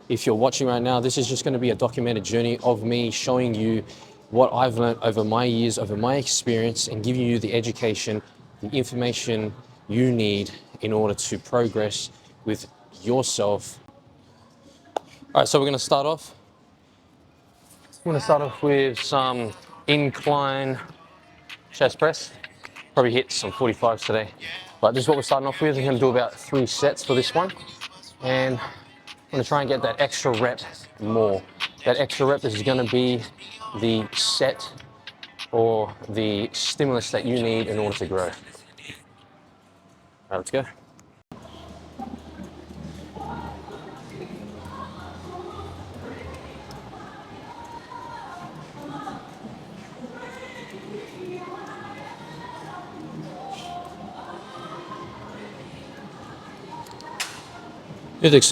if you're watching right now, this is just going to be a documented journey of me showing you what I've learned over my years, over my experience, and giving you the education, the information you need in order to progress with yourself. All right, so we're going to start off. I'm going to start off with some incline chest press. Probably hit some 45s today, but this is what we're starting off with. I'm going to do about 3 sets for this one, and I'm going to try and get that extra rep more. That extra rep is going to be the set or the stimulus that you need in order to grow. All right, let's go.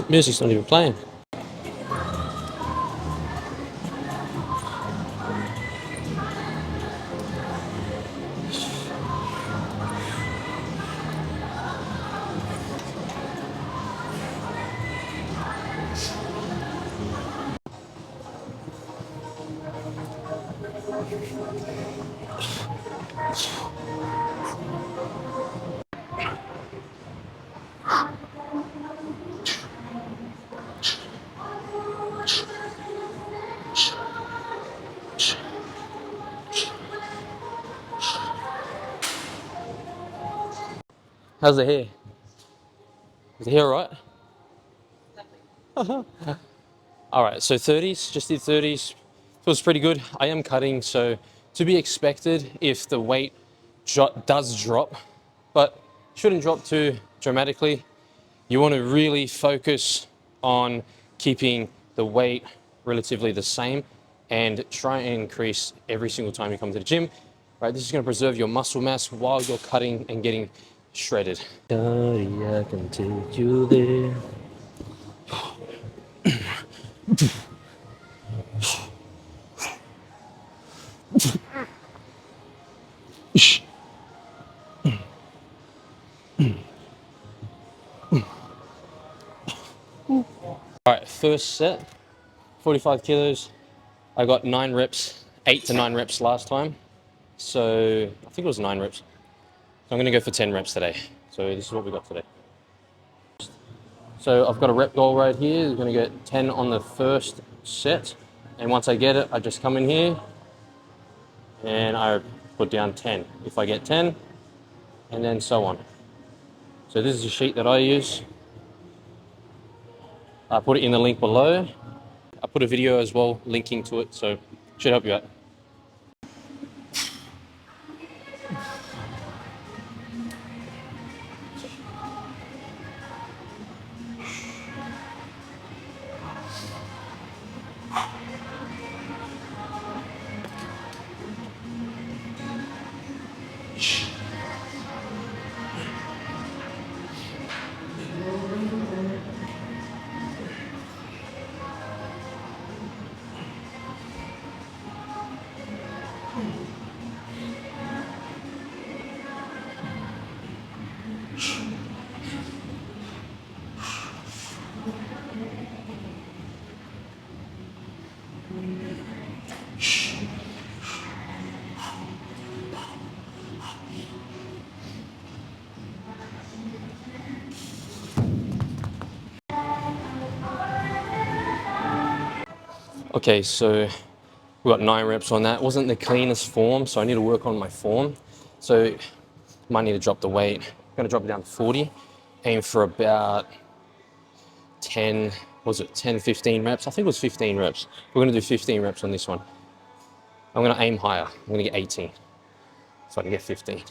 Music's not even playing. How's the hair? Is the hair all right? All right, so 30s, just did 30s. Feels pretty good. I am cutting, so to be expected if the weight does drop, but shouldn't drop too dramatically. You want to really focus on keeping the weight relatively the same and try and increase every single time you come to the gym. Right, this is going to preserve your muscle mass while you're cutting and getting shredded. Daddy, I can take you there. All right, first set, 45 kilos. I got 9 reps, 8 to 9 reps last time. So I think it was 9 reps. So I'm going to go for 10 reps today. So this is what we got today. So I've got a rep goal right here. I'm going to get 10 on the first set. And once I get it, I just come in here and I put down 10. If I get 10, and then so on. So this is a sheet that I use. I put it in the link below. I put a video as well linking to it, so should help you out. Okay, so we got 9 reps on that. Wasn't the cleanest form, so I need to work on my form. So might need to drop the weight. I'm gonna drop it down to 40. Aim for about 10, was it 10, 15 reps? I think it was 15 reps. We're gonna do 15 reps on this one. I'm gonna aim higher. I'm gonna get 18, so I can get 15.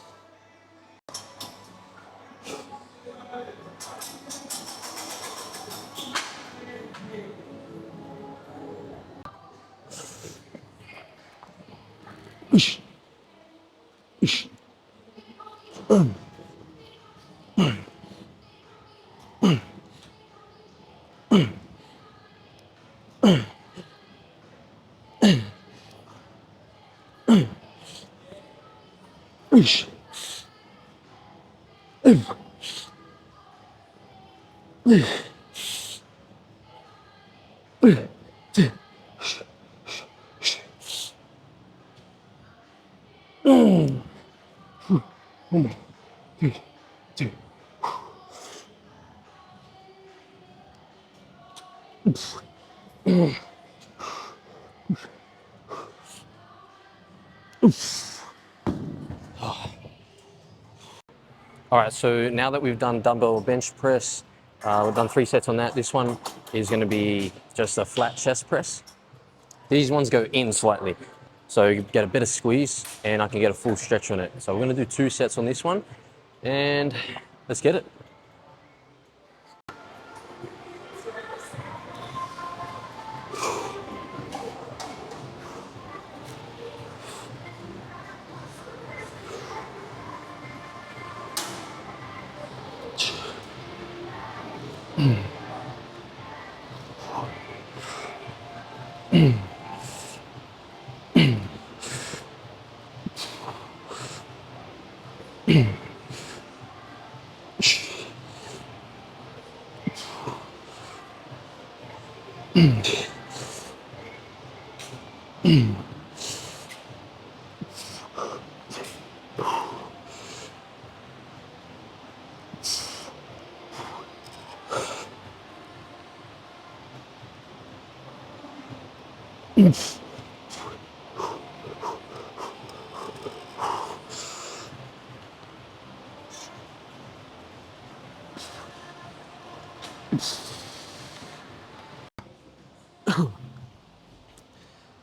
All right, so now that we've done dumbbell bench press, we've done 3 sets on that. This one is gonna be just a flat chest press. These ones go in slightly, so you get a bit of squeeze and I can get a full stretch on it. So we're gonna do 2 sets on this one and let's get it.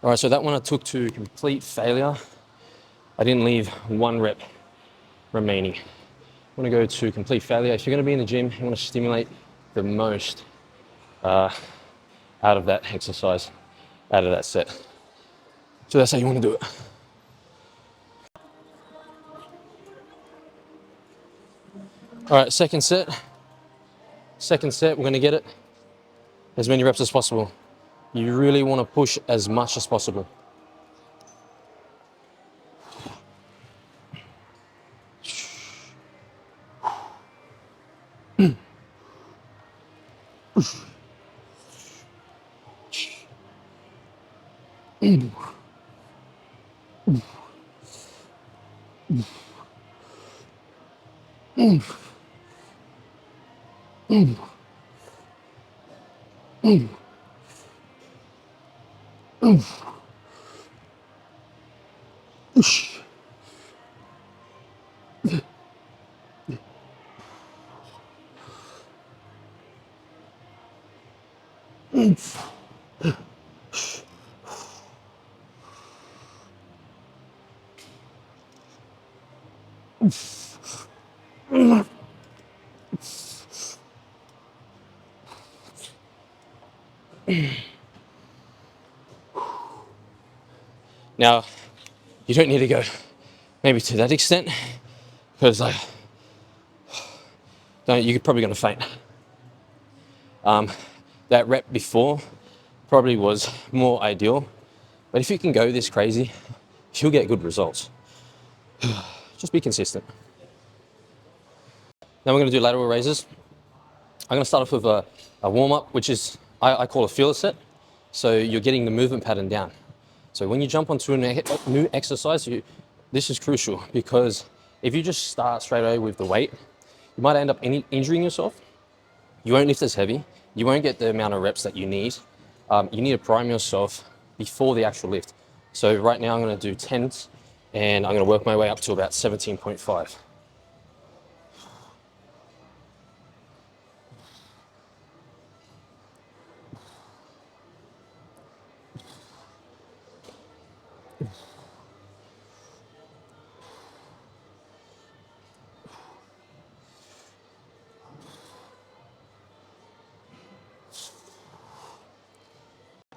All right, so that one I took to complete failure. I didn't leave 1 rep remaining. I want to go to complete failure. If you're going to be in the gym, you want to stimulate the most out of that exercise, out of that set. So that's how you want to do it. All right, second set. Second set, we're going to get it as many reps as possible. You really want to push as much as possible. Now, you don't need to go maybe to that extent because like, you're probably going to faint. That rep before probably was more ideal, but if you can go this crazy, you'll get good results. Just be consistent. Now we're going to do lateral raises. I'm going to start off with a warm-up, which is, I call a feeler set. So you're getting the movement pattern down. So when you jump onto a new exercise, this is crucial because if you just start straight away with the weight, you might end up injuring yourself. You won't lift as heavy. You won't get the amount of reps that you need. You need to prime yourself before the actual lift. So right now I'm going to do 10s and I'm going to work my way up to about 17.5.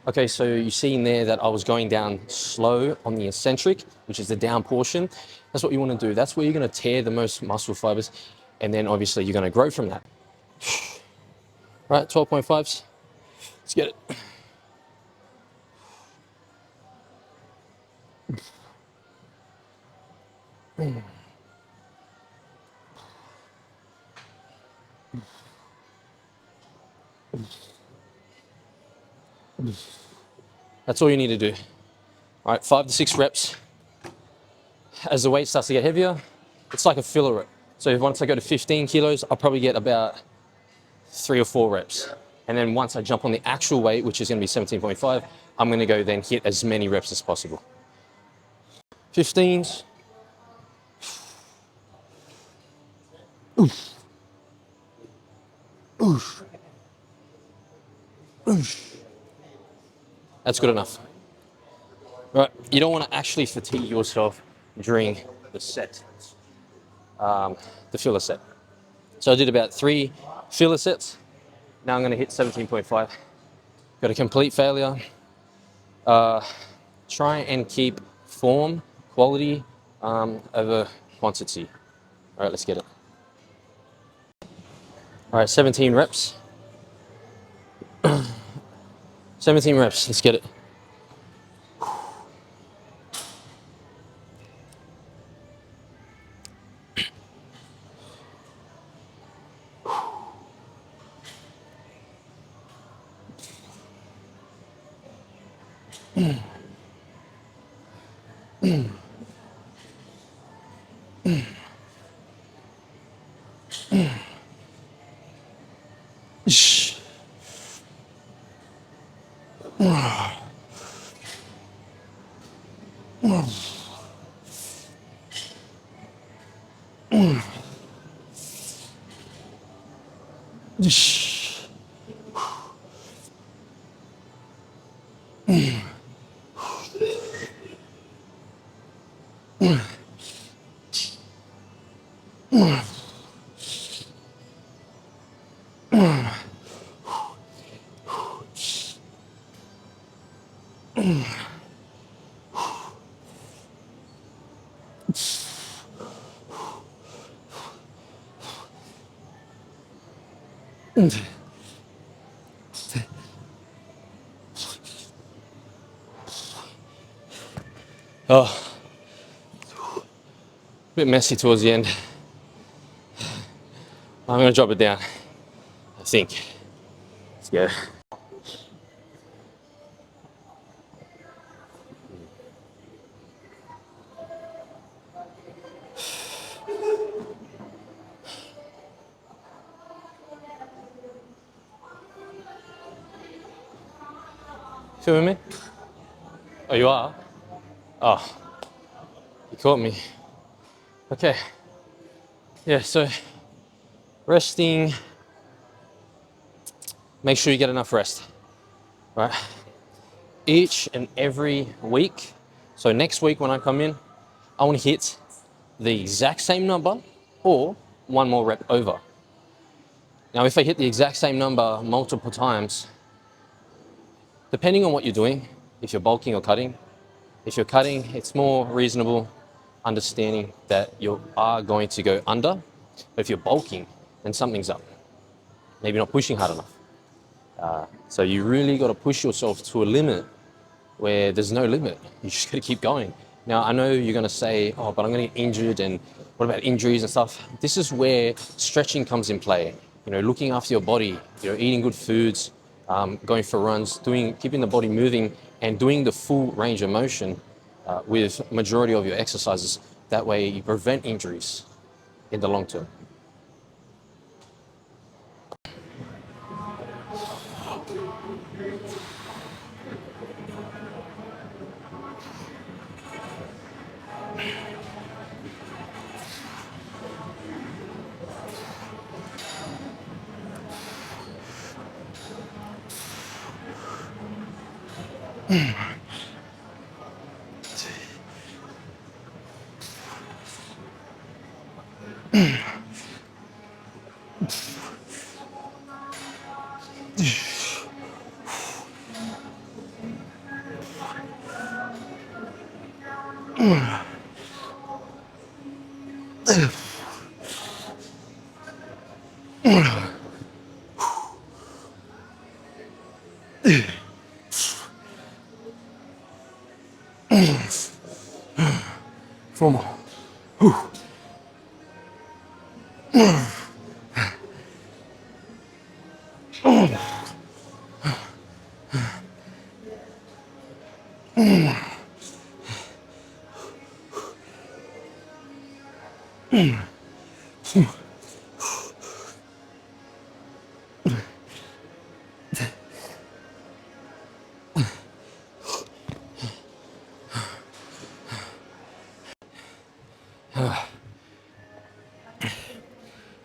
Okay, so you see in there that I was going down slow on the eccentric, which is the down portion. That's what you want to do. That's where you're going to tear the most muscle fibers, and then obviously you're going to grow from that. All right, 12.5s. Let's get it. That's all you need to do. All right, 5 to 6 reps. As the weight starts to get heavier, it's like a filler rep. So once I go to 15 kilos, I'll probably get about 3 or 4 reps. And then once I jump on the actual weight, which is going to be 17.5, I'm going to go then hit as many reps as possible. 15s. Oof. Oof. Oof. That's good enough. Right, you don't want to actually fatigue yourself during the set, the filler set. So I did about 3 filler sets. Now I'm going to hit 17.5. Got a complete failure. Try and keep form, quality over quantity. All right, let's get it. All right, 17 reps. 17 reps, let's get it. Oh, a bit messy towards the end. I'm going to drop it down, I think. Let's go. Filming me? Oh, you are? Oh, you caught me. Okay. Yeah, so resting. Make sure you get enough rest, right? Each and every week. So next week when I come in, I want to hit the exact same number or 1 more rep over. Now, if I hit the exact same number multiple times, depending on what you're doing, if you're bulking or cutting, if you're cutting, it's more reasonable understanding that you are going to go under. But if you're bulking, then something's up. Maybe not pushing hard enough. So you really got to push yourself to a limit where there's no limit. You just got to keep going. Now, I know you're going to say, oh, but I'm going to get injured, and what about injuries and stuff? This is where stretching comes in play. You know, looking after your body, you know, eating good foods, going for runs, keeping the body moving, and doing the full range of motion with majority of your exercises. That way you prevent injuries in the long term. Four more.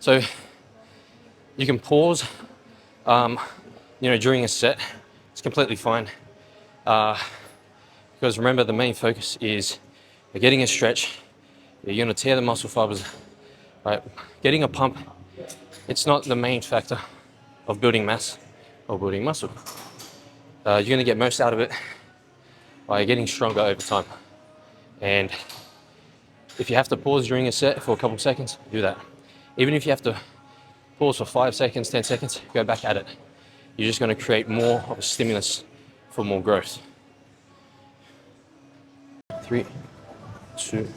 So you can pause, during a set. It's completely fine. Because remember, the main focus is you're getting a stretch. You're going to tear the muscle fibers. Right? Getting a pump, it's not the main factor of building mass or building muscle. You're going to get most out of it by getting stronger over time. And if you have to pause during a set for a couple of seconds, do that. Even if you have to pause for 5 seconds, 10 seconds, go back at it. You're just going to create more of a stimulus for more growth. 3, 2.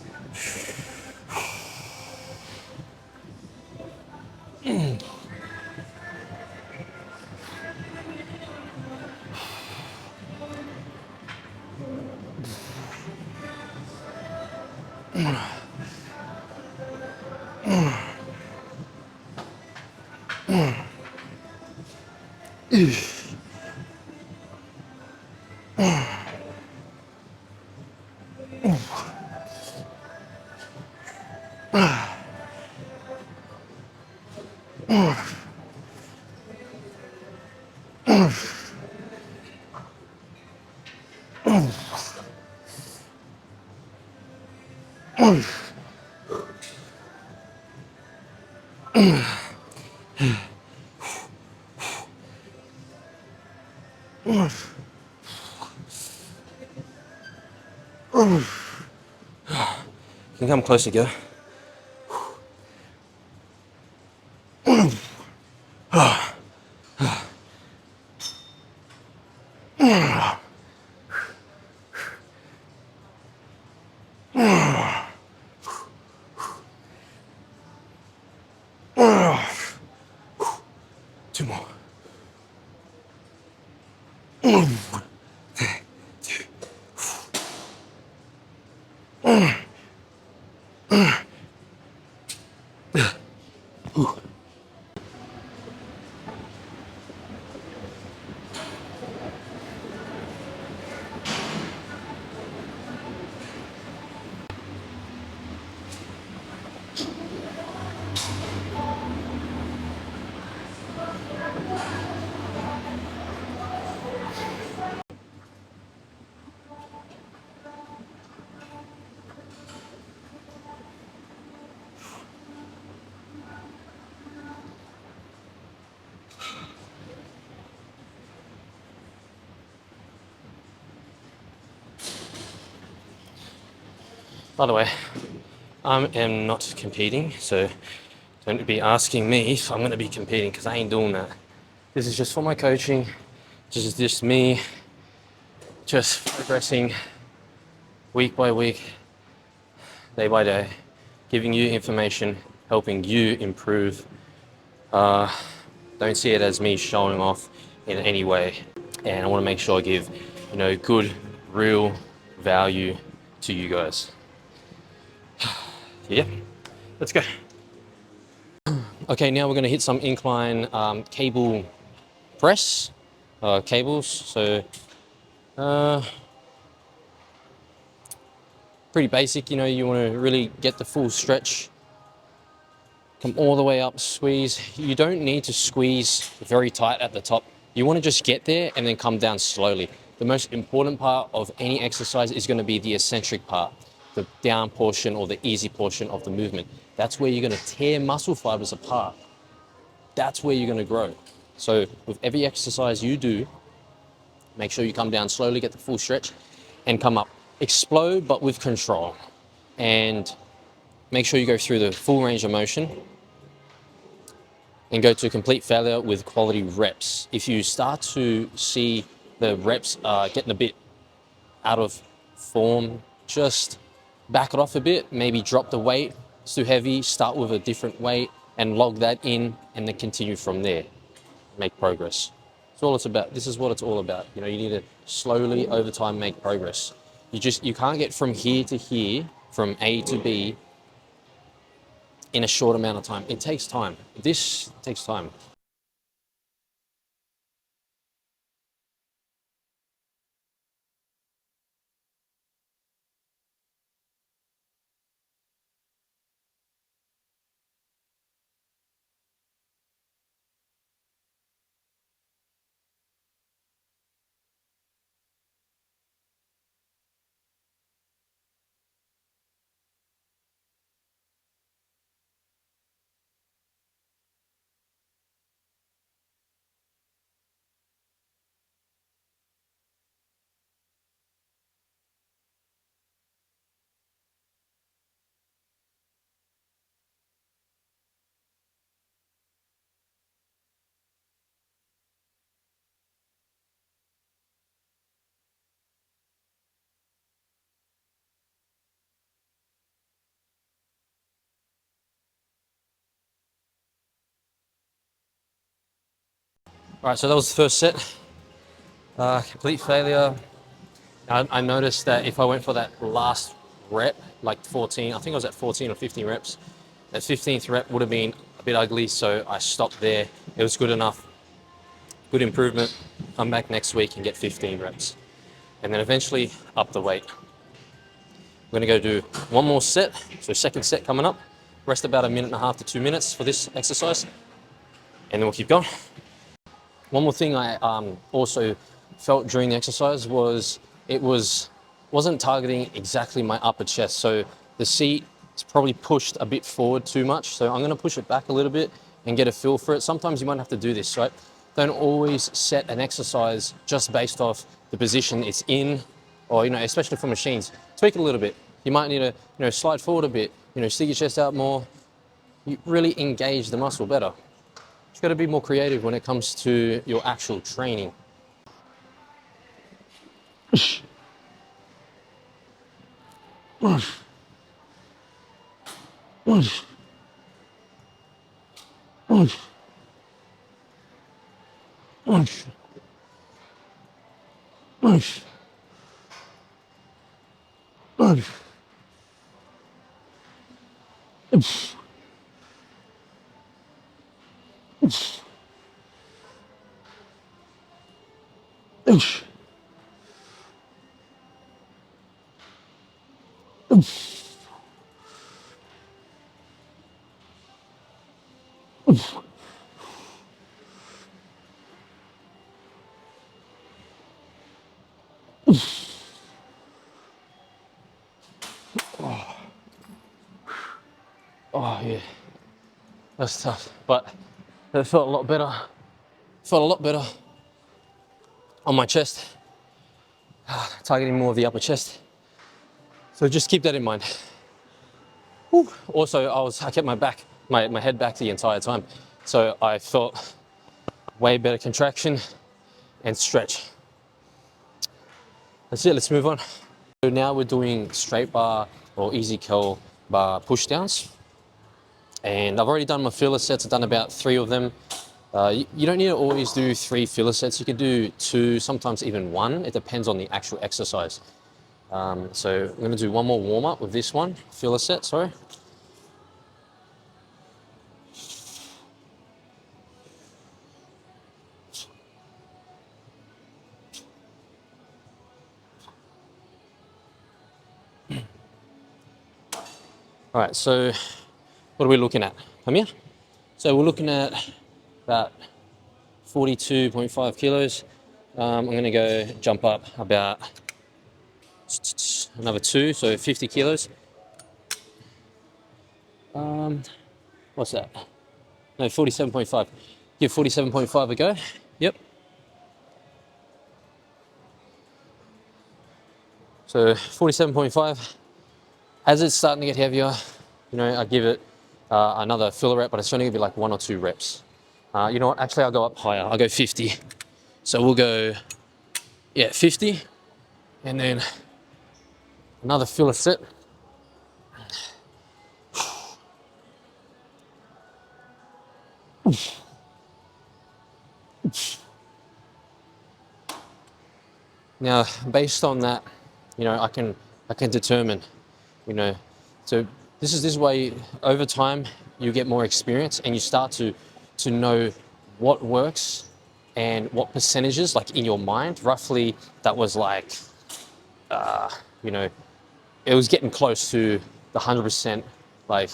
You can come closer, girl. Two more. By the way, I am not competing, so don't be asking me if I'm going to be competing, because I ain't doing that. This is just for my coaching. This is just me just progressing week by week, day by day, giving you information, helping you improve. Don't see it as me showing off in any way. And I want to make sure I give, good, real value to you guys. Yeah, let's go. Okay, now we're going to hit some incline cable press, cables. So pretty basic, you want to really get the full stretch. Come all the way up, squeeze. You don't need to squeeze very tight at the top. You want to just get there and then come down slowly. The most important part of any exercise is going to be the eccentric part, the down portion or the easy portion of the movement. That's where you're going to tear muscle fibers apart. That's where you're going to grow. So with every exercise you do, make sure you come down slowly, get the full stretch, and come up. Explode, but with control. And make sure you go through the full range of motion and go to complete failure with quality reps. If you start to see the reps getting a bit out of form, just back it off a bit, maybe drop the weight. It's too heavy, start with a different weight and log that in, and then continue from there. Make progress. It's all it's about. This is what it's all about. You know, you need to slowly over time make progress. You can't get from here to here, from A to B in a short amount of time. It takes time. This takes time. All right, so that was the first set. Complete failure. I noticed that if I went for that last rep, like 14, I think I was at 14 or 15 reps, that 15th rep would have been a bit ugly, so I stopped there. It was good enough, good improvement. Come back next week and get 15 reps. And then eventually up the weight. We're gonna go do one more set, so second set coming up. Rest about 1.5 to 2 minutes for this exercise, and then we'll keep going. One more thing I also felt during the exercise was wasn't targeting exactly my upper chest. So the seat is probably pushed a bit forward too much. So I'm going to push it back a little bit and get a feel for it. Sometimes you might have to do this, right? Don't always set an exercise just based off the position it's in, or, you know, especially for machines. Tweak it a little bit. You might need to, you know, slide forward a bit, you know, stick your chest out more. You really engage the muscle better. You've got to be more creative when it comes to your actual training. Oh yeah, that's tough, but it felt a lot better. Felt a lot better on my chest, targeting more of the upper chest. So just keep that in mind. Whew. Also, I kept my head back the entire time, so I felt way better contraction and stretch. That's it. Let's move on. So now we're doing straight bar or easy curl bar push downs. And I've already done my filler sets. I've done about 3 of them. You don't need to always do 3 filler sets. You can do 2, sometimes even 1. It depends on the actual exercise. So I'm going to do one more warm up with this one, filler set, sorry. All right, so what are we looking at? Come here. So we're looking at about 42.5 kilos. I'm going to go jump up about another 2, so 50 kilos. What's that? No, 47.5. Give 47.5 a go. Yep. So 47.5. As it's starting to get heavier, you know, I give it another filler rep, but it's only gonna be like 1 or 2 reps. You know what? Actually, I'll go up higher. I'll go 50. So we'll go, yeah, 50, and then another filler set. Now, based on that, I can determine, you know, so this is way over time you get more experience and you start to know what works and what percentages, like in your mind, roughly that was like, you know, it was getting close to the 100% like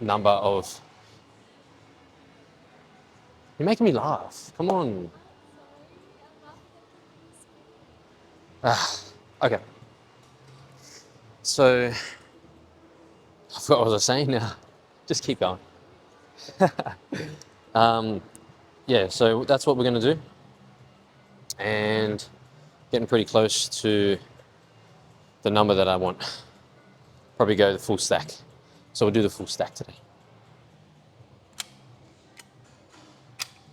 number of. You're making me laugh. Come on. Okay. So I forgot what was I saying now. Just keep going. Yeah, so that's what we're gonna do. And getting pretty close to the number that I want. Probably go the full stack. So we'll do the full stack today.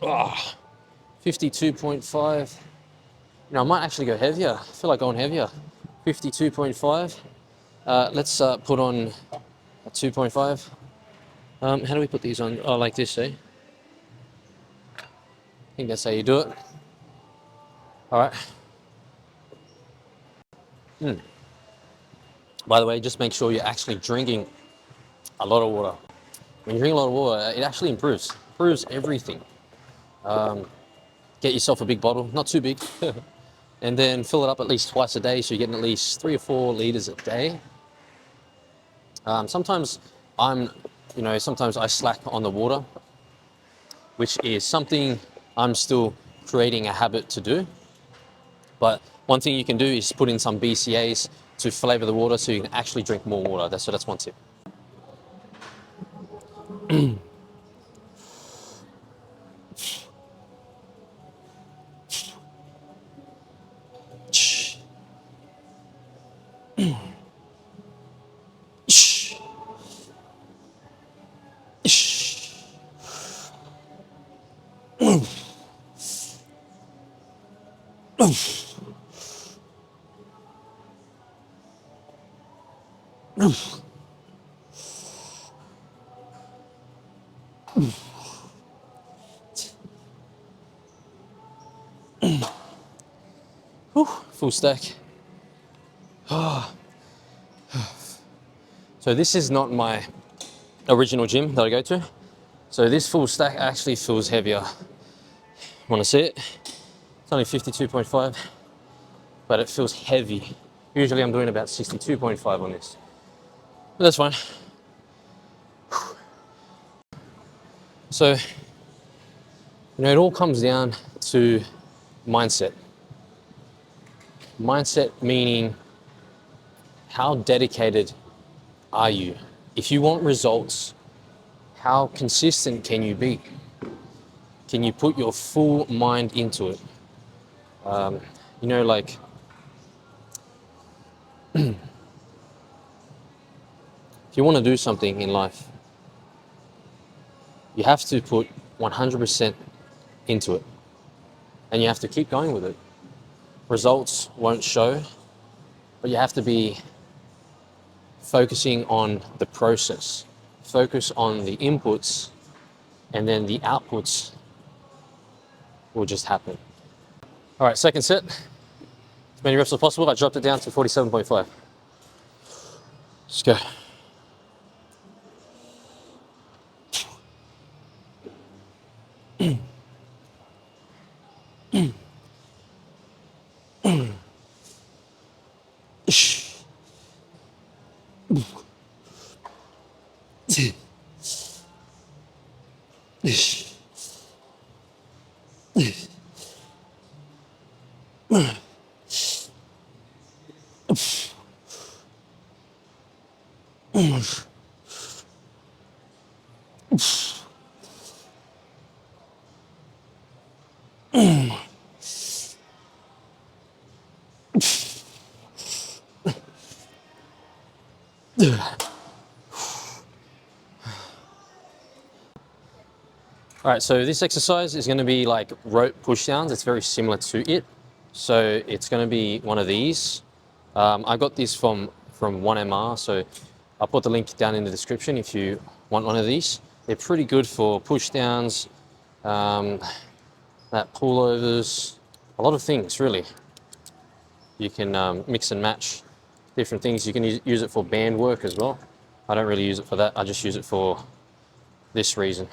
52.5. I might actually go heavier. I feel like going heavier. 52.5. Let's put on a 2.5. How do we put these on? Oh, like this, eh? I think that's how you do it. All right. By the way, just make sure you're actually drinking a lot of water. When you drink a lot of water, it actually improves everything. Get yourself a big bottle, not too big, and then fill it up at least twice a day, so you're getting at least 3 or 4 liters a day. Sometimes sometimes I slack on the water, which is something I'm still creating a habit to do. But one thing you can do is put in some BCAAs to flavor the water so you can actually drink more water. That's one tip. Full stack. So this is not my original gym that I go to. So this full stack actually feels heavier. Want to see it? It's only 52.5, but it feels heavy. Usually I'm doing about 62.5 on this, but that's fine. So, it all comes down to mindset. Mindset meaning how dedicated are you? If you want results, how consistent can you be? Can you put your full mind into it? Like if you want to do something in life, you have to put 100% into it, and you have to keep going with it. Results won't show, but you have to be focusing on the process. Focus on the inputs, and then the outputs will just happen. All right, second set. As many reps as possible. I dropped it down to 47.5. Let's go. All right, so this exercise is going to be like rope push downs. It's very similar to it. So it's going to be one of these. I got this from 1MR, so I'll put the link down in the description if you want one of these. They're pretty good for push downs, that pullovers, a lot of things really. You can mix and match different things. You can use it for band work as well. I don't really use it for that. I just use it for this reason,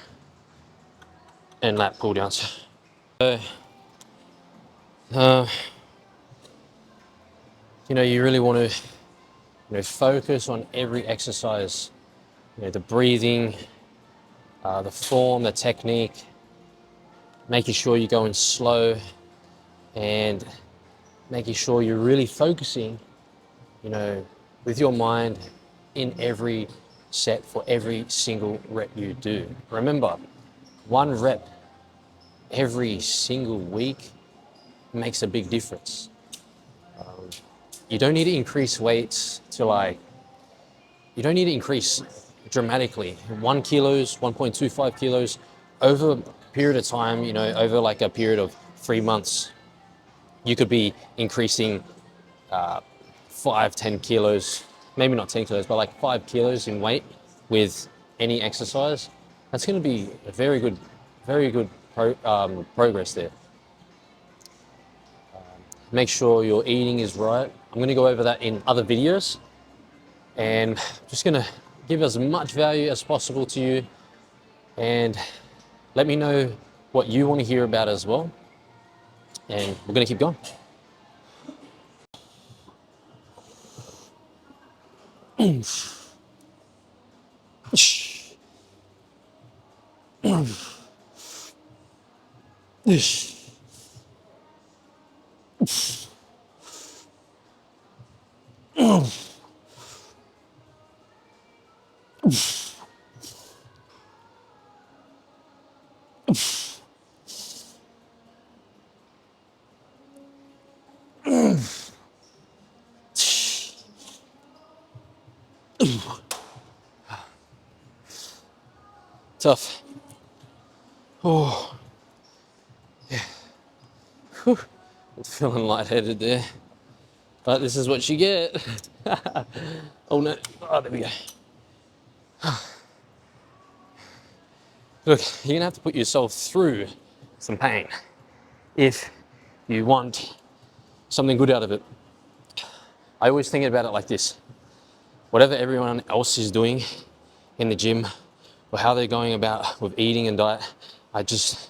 and lat pull downs. So, you know, you really want to, focus on every exercise. The breathing, the form, the technique, making sure you're going slow, and making sure you're really focusing, with your mind in every set for every single rep you do. Remember, 1 rep every single week makes a big difference. You don't need to increase weights to you don't need to increase dramatically. 1 kilos, 1.25 kilos over a period of time, over like a period of 3 months, you could be increasing 5, 10 kilos, maybe not 10 kilos, but like 5 kilos in weight with any exercise. That's going to be a very good progress there. Make sure your eating is right. I'm going to go over that in other videos, and just going to give as much value as possible to you, and let me know what you want to hear about as well, and we're going to keep going. Tough. Oh, yeah. Whew. I'm feeling lightheaded there, but this is what you get. Oh no! Oh, there we go. Look, you're gonna have to put yourself through some pain if you want something good out of it. I always think about it like this: whatever everyone else is doing in the gym, or how they're going about with eating and diet, I just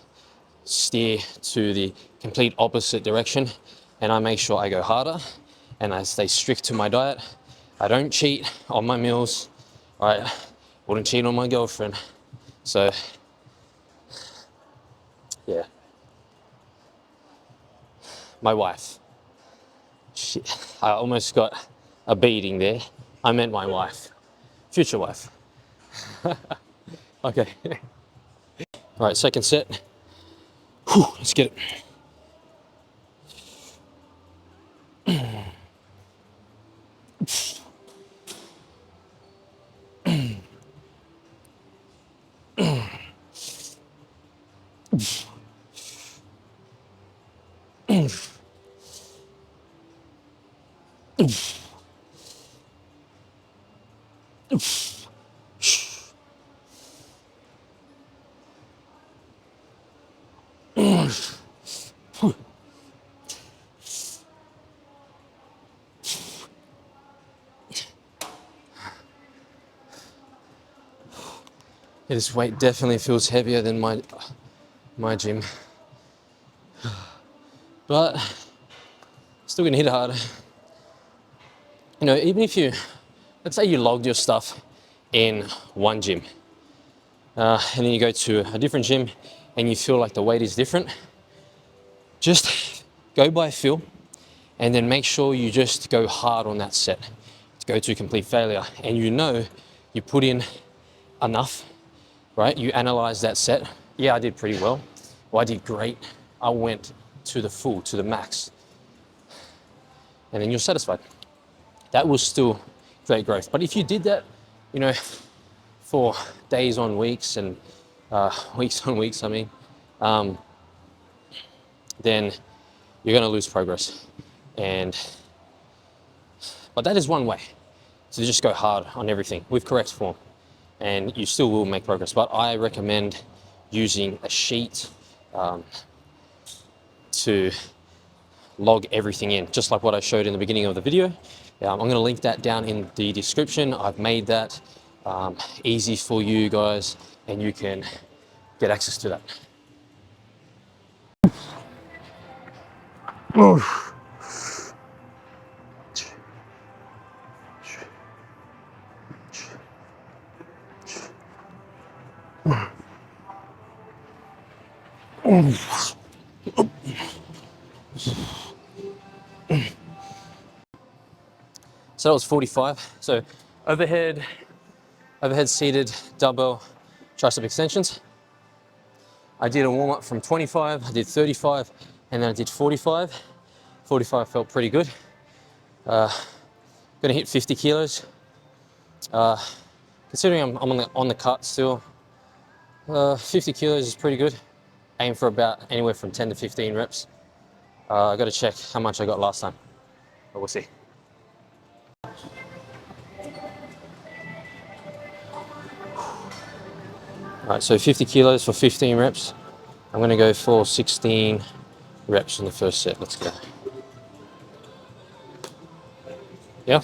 steer to the complete opposite direction, and I make sure I go harder and I stay strict to my diet. I don't cheat on my meals, right? Wouldn't cheat on my girlfriend. So yeah, my wife. Shit, I almost got a beating there. I meant my wife, future wife. Okay. All right, second set. Whew, let's get it. Yeah, this weight definitely feels heavier than my gym, but still gonna hit it harder. Even if let's say you logged your stuff in one gym, and then you go to a different gym and you feel like the weight is different, just go by feel, and then make sure you just go hard on that set to go to complete failure. And you put in enough, right? You analyze that set. Yeah, I did pretty well. Well, I did great. I went to the full, to the max. And then you're satisfied. That will still create growth. But if you did that, for days on weeks and weeks on weeks, then you're going to lose progress. But that is one way to just go hard on everything with correct form, and you still will make progress. But I recommend using a sheet to log everything in, just like what I showed in the beginning of the video. I'm going to link that down in the description. I've made that easy for you guys, and you can get access to that. So that was 45. So overhead seated dumbbell tricep extensions. I did a warm up from 25, I did 35, and then I did 45. 45 felt pretty good. Gonna hit 50 kilos. Considering I'm on the cut still, 50 kilos is pretty good. Aim for about anywhere from 10 to 15 reps. I gotta check how much I got last time, but we'll see. All right, so 50 kilos for 15 reps. I'm gonna go for 16 reps in the first set. Let's go. Yeah.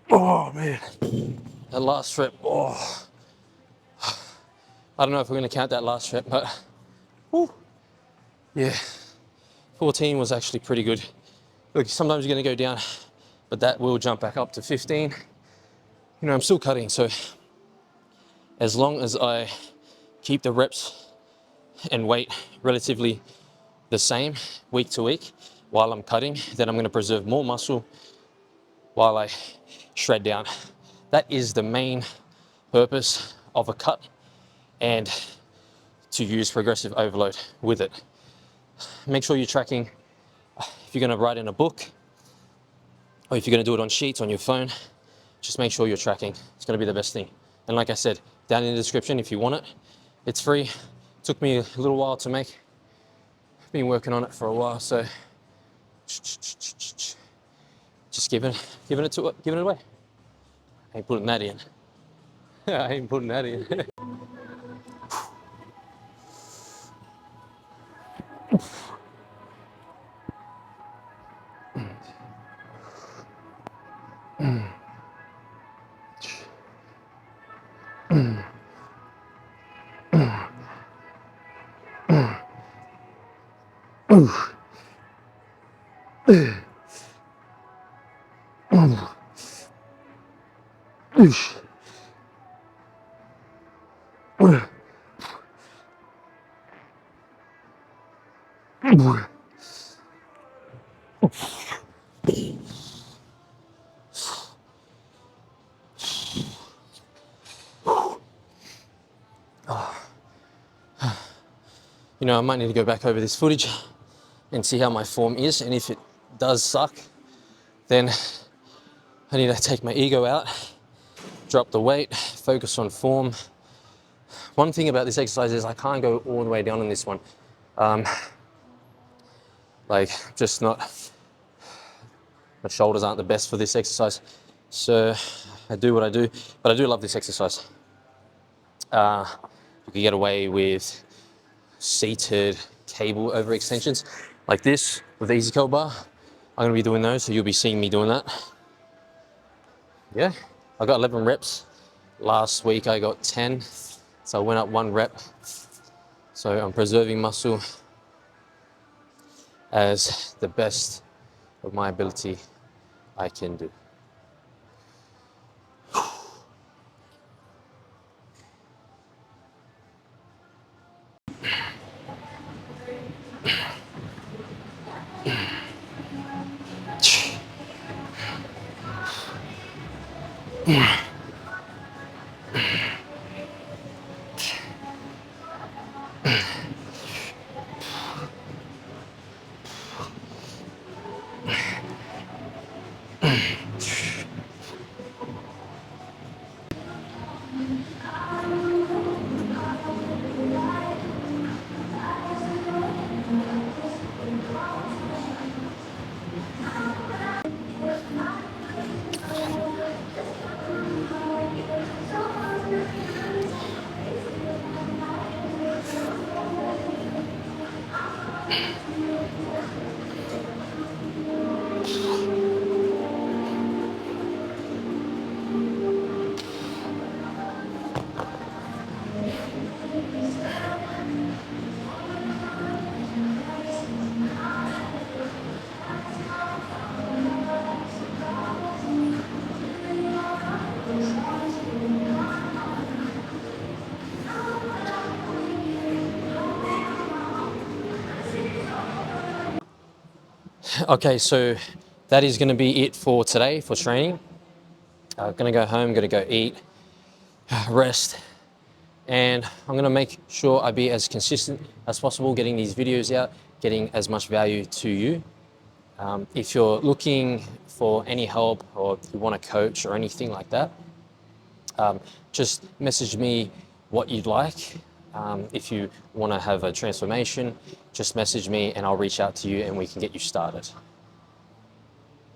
Oh man, that last rep. Oh, I don't know if we're gonna count that last rep, but whew, yeah, 14 was actually pretty good. Look, sometimes you're gonna go down, but that will jump back up to 15. You know, I'm still cutting, so as long as I keep the reps and weight relatively the same week to week while I'm cutting, then I'm gonna preserve more muscle while I shred down. That is the main purpose of a cut, and to use progressive overload with it. Make sure you're tracking. If you're gonna write in a book, or if you're gonna do it on sheets on your phone, just make sure you're tracking. It's gonna be the best thing. And like I said, down in the description if you want it. It's free. It took me a little while to make. I've been working on it for a while, so just giving it away. I ain't putting that in. I ain't putting that in. You know, I might need to go back over this footage and see how my form is, and if it does suck, then I need to take my ego out, drop the weight, focus on form. One thing about this exercise is I can't go all the way down on this one. Like, just not, my shoulders aren't the best for this exercise, so I do what I do, but I do love this exercise. You can get away with seated cable overextensions like this with the easy curl bar. I'm gonna be doing those, so you'll be seeing me doing that. Yeah, I got 11 reps. Last week I got 10, so I went up 1 rep. So I'm preserving muscle as the best of my ability, I can do. Okay, so that is going to be it for today for training. I'm going to go home, going to go eat, rest, and I'm going to make sure I be as consistent as possible getting these videos out, getting as much value to you. If you're looking for any help or you want a coach or anything like that, just message me what you'd like. If you want to have a transformation, just message me and I'll reach out to you and we can get you started.